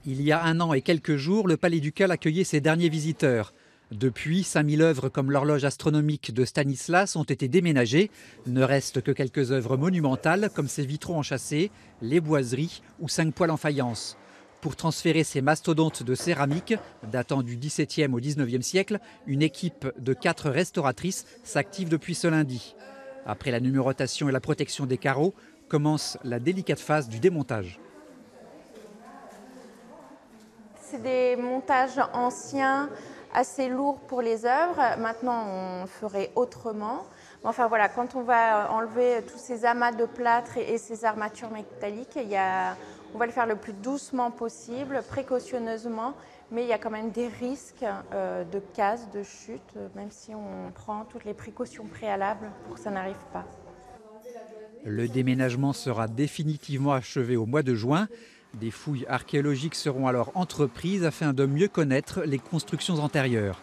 Il y a 1 an et quelques jours, le Palais Ducal accueillait ses derniers visiteurs. Depuis, 5000 œuvres comme l'horloge astronomique de Stanislas ont été déménagées. Ne restent que quelques œuvres monumentales comme ces vitraux enchâssés, les boiseries ou 5 poêles en faïence. Pour transférer ces mastodontes de céramique, datant du XVIIe au XIXe siècle, une équipe de 4 restauratrices s'active depuis ce lundi. Après la numérotation et la protection des carreaux, commence la délicate phase du démontage. C'est des montages anciens, assez lourds pour les œuvres. Maintenant, on ferait autrement. Enfin voilà, quand on va enlever tous ces amas de plâtre et ces armatures métalliques, on va le faire le plus doucement possible, précautionneusement, mais il y a quand même des risques de casse, de chute, même si on prend toutes les précautions préalables pour que ça n'arrive pas. Le déménagement sera définitivement achevé au mois de juin. Des fouilles archéologiques seront alors entreprises afin de mieux connaître les constructions antérieures.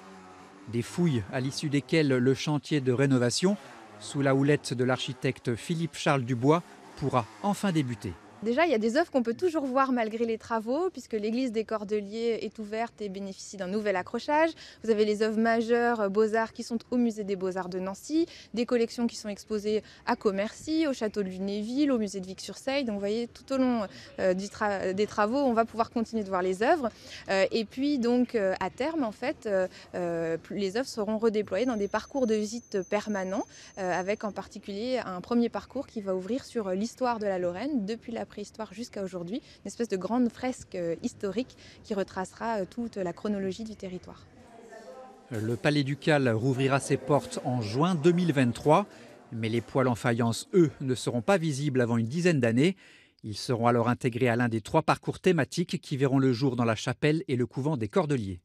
Des fouilles à l'issue desquelles le chantier de rénovation, sous la houlette de l'architecte Philippe-Charles Dubois, pourra enfin débuter. Déjà, il y a des œuvres qu'on peut toujours voir malgré les travaux, puisque l'église des Cordeliers est ouverte et bénéficie d'un nouvel accrochage. Vous avez les œuvres majeures Beaux-Arts qui sont au musée des Beaux-Arts de Nancy, des collections qui sont exposées à Commercy, au château de Lunéville, au musée de Vic-sur-Seille. Donc vous voyez, tout au long des travaux, on va pouvoir continuer de voir les œuvres. Et puis donc à terme, en fait, les œuvres seront redéployées dans des parcours de visite permanents, avec en particulier un premier parcours qui va ouvrir sur l'histoire de la Lorraine depuis la préhistoire jusqu'à aujourd'hui, une espèce de grande fresque historique qui retracera toute la chronologie du territoire. Le Palais Ducal rouvrira ses portes en juin 2023, mais les poêles en faïence, eux, ne seront pas visibles avant une dizaine d'années. Ils seront alors intégrés à l'un des 3 parcours thématiques qui verront le jour dans la chapelle et le couvent des Cordeliers.